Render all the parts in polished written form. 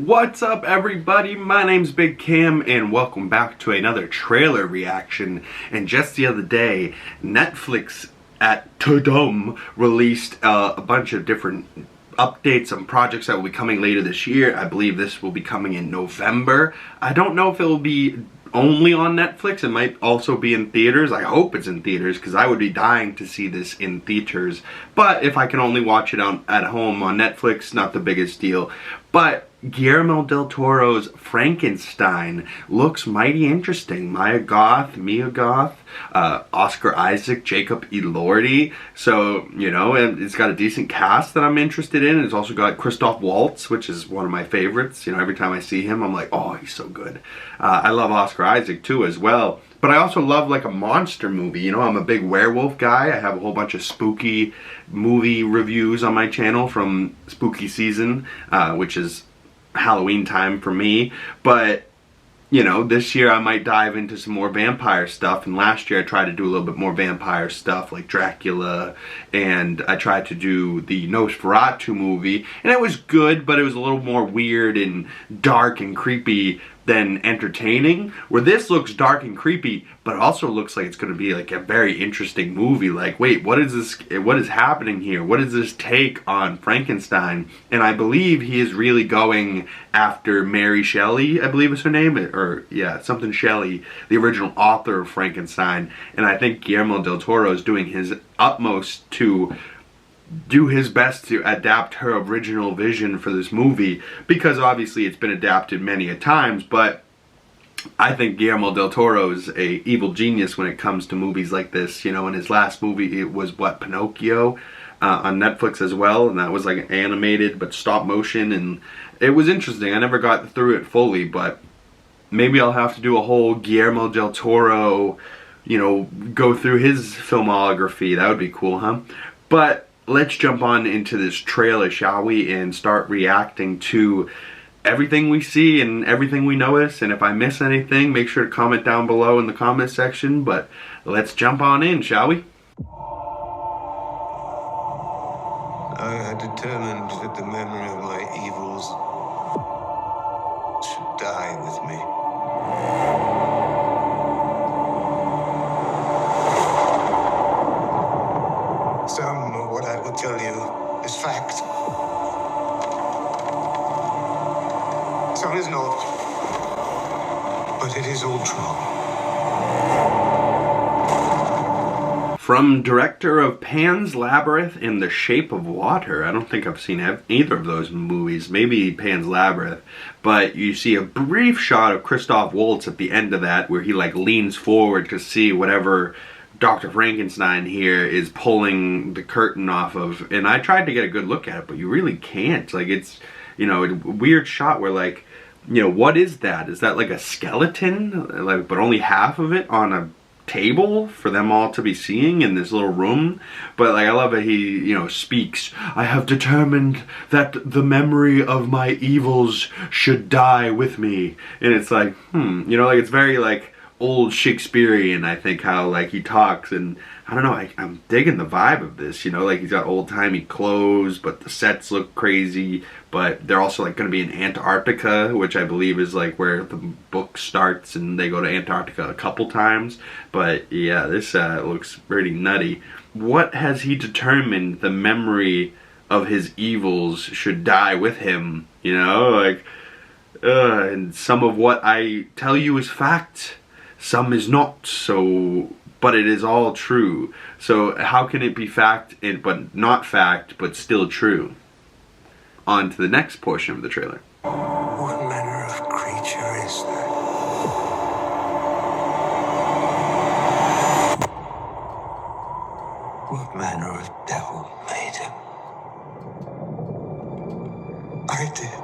What's up everybody, my name's Big Cam and welcome back to another trailer reaction. And just the other day, Netflix at TUDUM released a bunch of different updates and projects that will be coming later this year. I believe this will be coming in November. I don't know if it will be only on Netflix. It might also be in theaters. I hope it's in theaters because I would be dying to see this in theaters. But if I can only watch it at home on Netflix, not the biggest deal. But Guillermo Del Toro'S Frankenstein looks mighty interesting. Goth, Oscar Isaac, Jacob Elordi. So, you know, it's got a decent cast that I'm interested in. It's also got CHRISTOLPH WALTZ, which is one of my favorites. You know, every time I see him, I'm like, oh, he's so good. I love Oscar Isaac too as well. But I also love like a monster movie. You know, I'm a big werewolf guy. I have a whole bunch of spooky movie reviews on my channel from spooky season, which is Halloween time for me. But you know, this year I might dive into some more vampire stuff, and last year I tried to do a little bit more vampire stuff like Dracula, and I tried to do the Nosferatu movie, and it was good, but it was a little more weird and dark and creepy than entertaining, where this looks dark and creepy, but it also looks like it's going to be like a very interesting movie. Like, wait, what is this? What is happening here? What is this take on Frankenstein? And I believe he is really going after Mary Shelley, I believe is her name, or yeah, something Shelley, the original author of Frankenstein. And I think Guillermo Del Toro is doing his utmost to do his best to adapt her original vision for this movie, because obviously it's been adapted many a times, but I think Guillermo Del Toro is a evil genius when it comes to movies like this. You know, in his last movie, it was what, Pinocchio, on Netflix as well, and that was like animated but stop motion, and it was interesting. I never got through it fully, but maybe I'll have to do a whole Guillermo Del Toro, you know, go through his filmography. That would be cool, huh? But let's jump on into this trailer, shall we, and start reacting to everything we see and everything we notice. And if I miss anything, make sure to comment down below in the comment section. But let's jump on in, shall we? I had determined that the memory of my evils should die with me. Some of what I will tell you is fact. Some is not. But it is all true. From director of Pan's Labyrinth and The Shape of Water. I don't think I've seen either of those movies. Maybe Pan's Labyrinth. But you see a brief shot of CHRISTOLPH WALTZ at the end of that, where he like leans forward to see whatever Dr. Frankenstein here is pulling the curtain off of, and I tried to get a good look at it, but you really can't. Like, it's, you know, a weird shot where, like, you know, what is that? Is that like a skeleton? Like, but only half of it on a table for them all to be seeing in this little room? But like, I love that he, you know, speaks, I have determined that the memory of my evils should die with me. And it's like, you know, like, it's very like old Shakespearean, I think, how like he talks, and I don't know, I'm digging the vibe of this, you know, like he's got old-timey clothes, but the sets look crazy, but they're also like going to be in Antarctica, which I believe is like where the book starts, and they go to Antarctica a couple times. But yeah, this looks pretty nutty. What has he determined the memory of his evils should die with him, you know, like, and some of what I tell you is fact, some is not, so, but it is all true. So how can it be fact, but not fact, but still true? On to the next portion of the trailer. What manner of creature is that? What manner of devil made him? I did.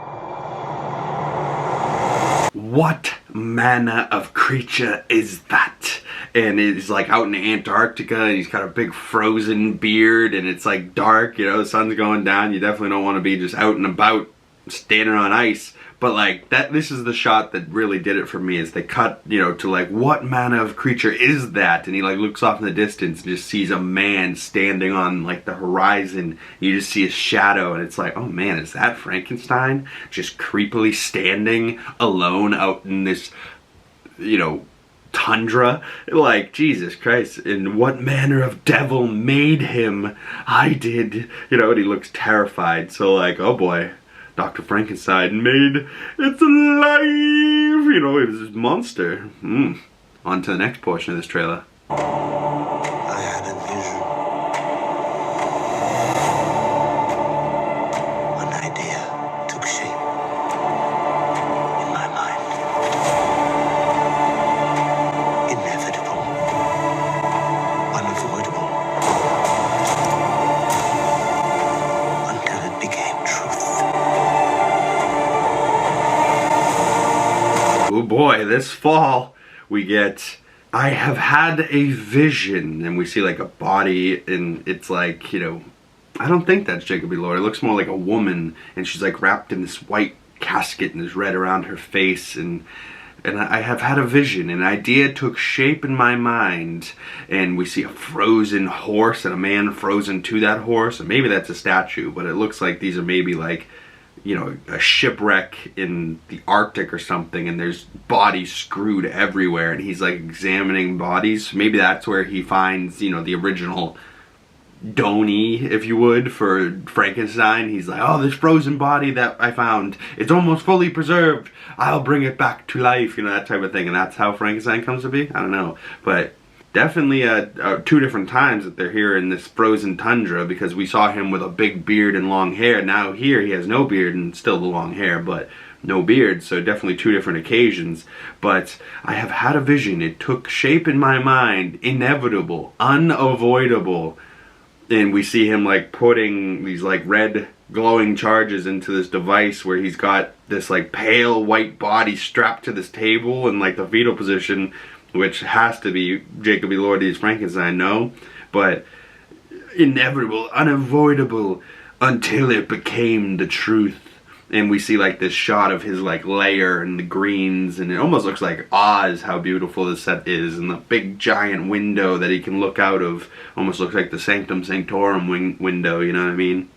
What manner of creature is that? And he's like out in Antarctica, and he's got a big frozen beard, and it's like dark, you know, the sun's going down. You definitely don't want to be just out and about standing on ice. But like that, this is the shot that really did it for me. Is they cut, you know, to like, what manner of creature is that? And he like looks off in the distance and just sees a man standing on like the horizon. You just see his shadow, and it's like, oh man, is that Frankenstein? Just creepily standing alone out in this, you know, tundra. Like, Jesus Christ, and what manner of devil made him? I did, you know. And he looks terrified. So like, oh boy, Dr. Frankenstein made it's alive, you know. It was this monster. On to the next portion of this trailer. I had a vision. An idea took shape in my mind. Inevitable. Unavoidable. Until it became truth. Oh boy, this fall we get I have had a vision, and we see like a body, and it's like, you know, I don't think that's Jacob Elordi. It looks more like a woman, and she's like wrapped in this white casket, and there's red around her face, and I have had a vision. An idea took shape in my mind, and we see a frozen horse and a man frozen to that horse, and maybe that's a statue, but it looks like these are maybe like, you know, a shipwreck in the Arctic or something, and there's bodies screwed everywhere, and he's like examining bodies. Maybe that's where he finds, you know, the original Donnie, if you would, for Frankenstein. He's like, oh, this frozen body that I found, it's almost fully preserved, I'll bring it back to life, you know, that type of thing. And that's how Frankenstein comes to be. I don't know, but definitely two different times that they're here in this frozen tundra, because we saw him with a big beard and long hair. Now here he has no beard and still the long hair, but no beard. So definitely two different occasions. But I have had a vision. It took shape in my mind. Inevitable, unavoidable. And we see him like putting these like red glowing charges into this device where he's got this like pale white body strapped to this table in like the fetal position, which has to be Jacob Elordi's Frankenstein, no? But inevitable, unavoidable, until it became the truth. And we see like this shot of his like lair and the greens, and it almost looks like Oz, how beautiful the set is, and the big giant window that he can look out of almost looks like the Sanctum Sanctorum window, you know what I mean?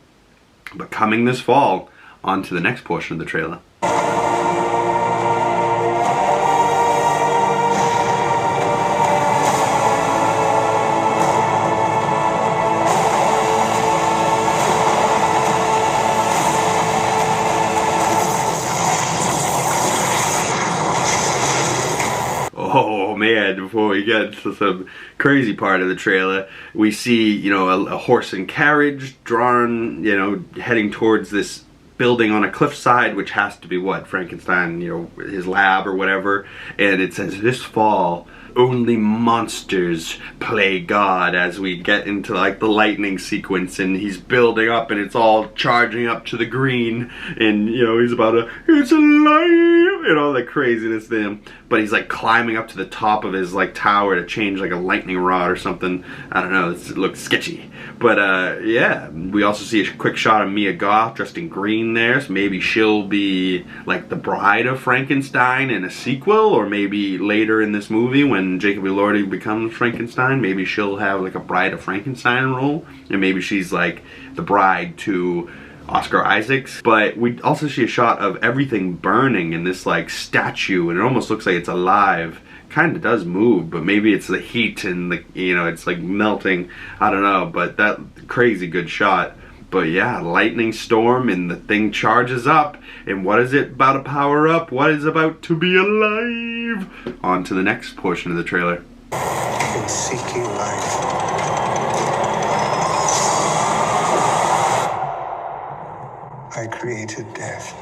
But coming this fall, on to the next portion of the trailer. Oh man, before we get to some crazy part of the trailer, we see, you know, a horse and carriage drawn, you know, heading towards this building on a cliffside, which has to be what, Frankenstein, you know, his lab or whatever. And it says, this fall, only monsters play God, as we get into like the lightning sequence, and he's building up and it's all charging up to the green, and you know, he's about to, it's alive, and all that craziness there. But he's like climbing up to the top of his like tower to change like a lightning rod or something. I don't know, it looks sketchy. But yeah, we also see a quick shot of Mia Goth dressed in green there, so maybe she'll be like the bride of Frankenstein in a sequel, or maybe later in this movie when Jacob Elordi becomes Frankenstein, maybe she'll have like a bride of Frankenstein role, and maybe she's like the bride to Oscar Isaacs. But we also see a shot of everything burning in this like statue, and it almost looks like it's alive. Kind of does move, but maybe it's the heat and the, you know, it's like melting, I don't know, but that crazy good shot. But yeah, lightning storm, and the thing charges up, and what is it about to power up? What is about to be alive? On to the next portion of the trailer. In seeking life, I created death.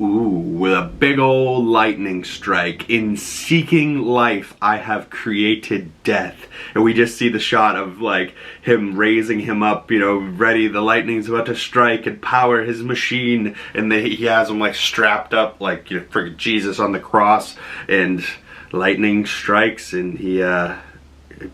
Ooh, with a big old lightning strike. In seeking life, I have created death. And we just see the shot of like him raising him up, you know, ready, the lightning's about to strike and power his machine, and he has him like strapped up like, you know, friggin' Jesus on the cross, and lightning strikes, and he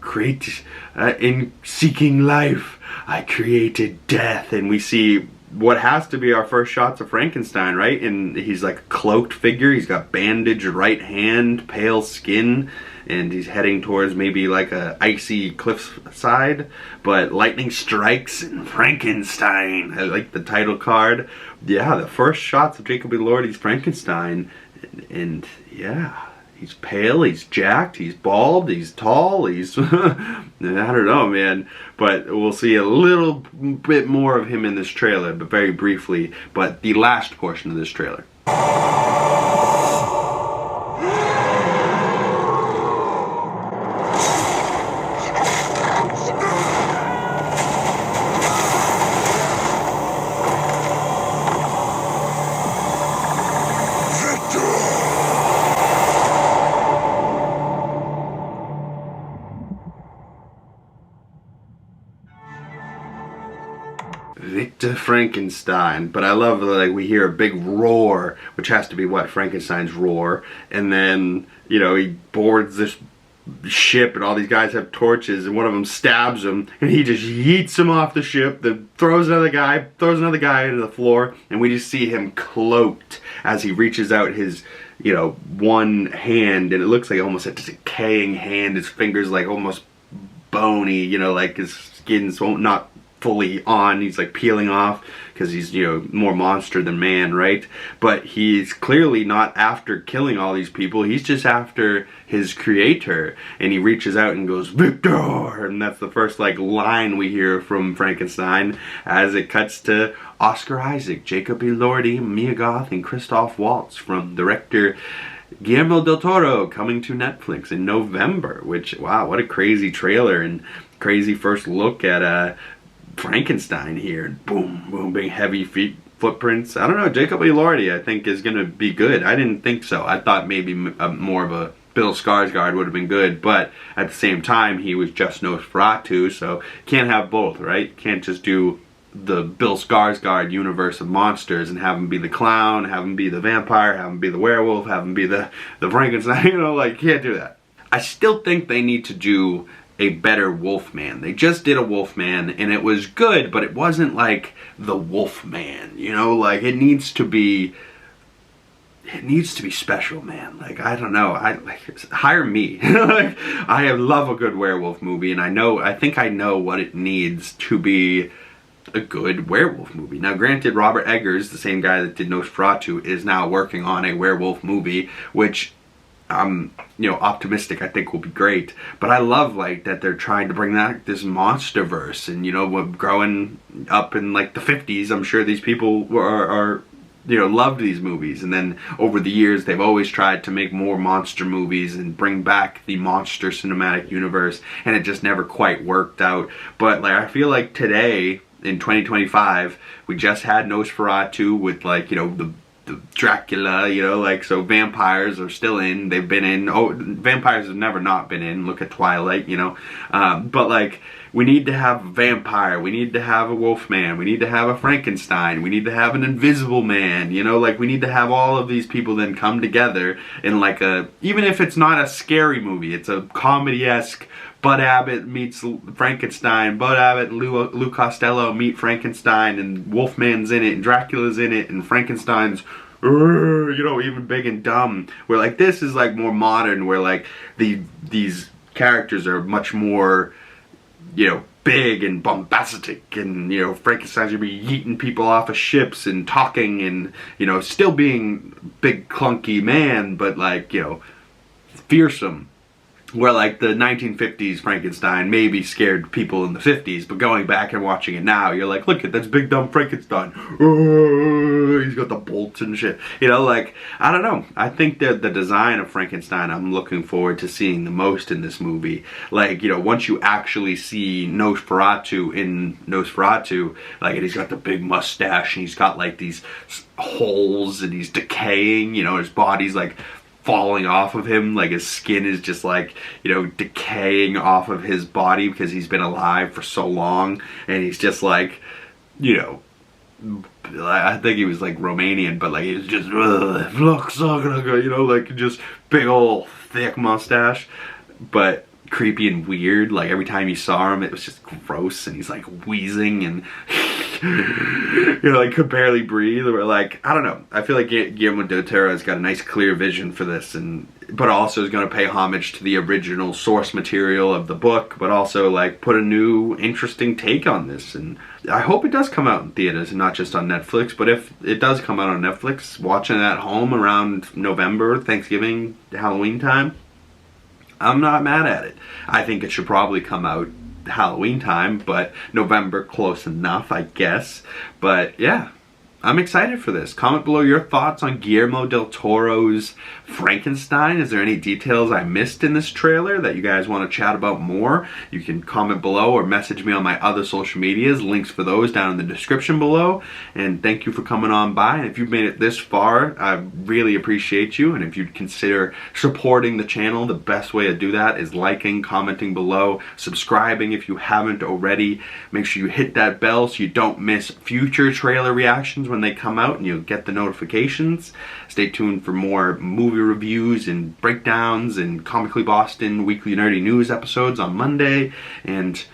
creates, in seeking life, I created death. And we see what has to be our first shots of Frankenstein, right? And he's like a cloaked figure. He's got bandaged right hand, pale skin, and he's heading towards maybe like a icy cliffside. But lightning strikes and Frankenstein. I like the title card. Yeah, the first shots of Jacob Elordi's Frankenstein, and yeah. He's pale, he's jacked, he's bald, he's tall, he's... I don't know, man. But we'll see a little bit more of him in this trailer, but very briefly. But the last portion of this trailer. Victor Frankenstein. But I love, like, we hear a big roar, which has to be what? Frankenstein's roar. And then, you know, he boards this ship and all these guys have torches and one of them stabs him and he just yeets him off the ship, then throws another guy into the floor, and we just see him cloaked as he reaches out his, you know, one hand, and it looks like almost a decaying hand. His fingers like almost bony, you know, like his skin's not fully on, he's like peeling off because he's, you know, more monster than man, right? But he's clearly not after killing all these people, he's just after his creator, and he reaches out and goes, Victor! And that's the first like line we hear from Frankenstein as it cuts to Oscar Isaac, Jacob Elordi, Mia Goth, and CHRISTOLPH Waltz from director Guillermo Del Toro, coming to Netflix in November, which, wow, what a crazy trailer and crazy first look at Frankenstein here. Boom, boom, big heavy footprints. I don't know, Jacob Elordi I think is gonna be good. I didn't think so. I thought maybe more of a Bill Skarsgård would have been good, but at the same time he was just Nosferatu, so can't have both, right? Can't just do the Bill Skarsgård universe of monsters and have him be the clown, have him be the vampire, have him be the werewolf, have him be the Frankenstein, you know, like, can't do that. I still think they need to do a better Wolfman. They just did a Wolfman and it was good, but it wasn't like the Wolfman, you know, like it needs to be special, man. Like, I don't know, hire me. Like, I love a good werewolf movie, and I think I know what it needs to be a good werewolf movie. Now granted, Robert Eggers, the same guy that did Nosferatu, is now working on a werewolf movie, which I'm, you know, optimistic I think will be great. But I love, like, that they're trying to bring back this monster verse, and, you know, growing up in like the 50s, I'm sure these people are you know, loved these movies, and then over the years they've always tried to make more monster movies and bring back the monster cinematic universe, and it just never quite worked out. But like, I feel like today in 2025 we just had Nosferatu with, like, you know, the Dracula, you know, like, so vampires are still in, they've been in, oh, vampires have never not been in, look at Twilight, you know, but like, we need to have a vampire, we need to have a Wolfman, we need to have a Frankenstein, we need to have an Invisible Man, you know, like, we need to have all of these people then come together in like a, even if it's not a scary movie, it's a comedy-esque, Bud Abbott meets Frankenstein, Bud Abbott and Lou Costello meet Frankenstein, and Wolfman's in it, and Dracula's in it, and Frankenstein's, you know, even big and dumb. Where, like, this is like more modern, where like these characters are much more, you know, big and bombastic, and, you know, Frankenstein's gonna be yeeting people off of ships and talking, and, you know, still being big clunky man, but, like, you know, fearsome. Where, like, the 1950s Frankenstein maybe scared people in the 50s, but going back and watching it now, you're like, look at that's big dumb Frankenstein. Oh, he's got the bolts and shit. You know, like, I don't know. I think that the design of Frankenstein I'm looking forward to seeing the most in this movie. Like, you know, once you actually see Nosferatu in Nosferatu, like, and he's got the big mustache, and he's got, like, these holes, and he's decaying, you know, his body's, like, falling off of him, like his skin is just, like, you know, decaying off of his body because he's been alive for so long, and he's just, like, you know, I think he was like Romanian, but like he was just, you know, like just big old thick mustache, but creepy and weird. Like every time you saw him it was just gross, and he's like wheezing, and like could barely breathe, or like, I don't know. I feel like Guillermo Del Toro has got a nice clear vision for this, but also is going to pay homage to the original source material of the book, but also like put a new interesting take on this. And I hope it does come out in theaters and not just on Netflix. But if it does come out on Netflix, watching it at home around November, Thanksgiving, Halloween time, I'm not mad at it. I think it should probably come out Halloween time, but November close enough, I guess. But yeah, I'm excited for this. Comment below your thoughts on Guillermo Del Toro's Frankenstein. Is there any details I missed in this trailer that you guys want to chat about more? You can comment below or message me on my other social medias. Links for those down in the description below. And thank you for coming on by. And if you've made it this far, I really appreciate you. And if you'd consider supporting the channel, the best way to do that is liking, commenting below, subscribing if you haven't already. Make sure you hit that bell so you don't miss future trailer reactions when they come out, and you'll get the notifications. Stay tuned for more movie reviews and breakdowns and Comically Boston weekly nerdy news episodes on Monday. And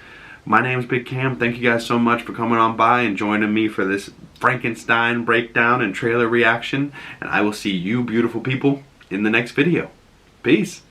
my name's Big Cam. Thank you guys so much for coming on by and joining me for this Frankenstein breakdown and trailer reaction. And I will see you beautiful people in the next video. Peace.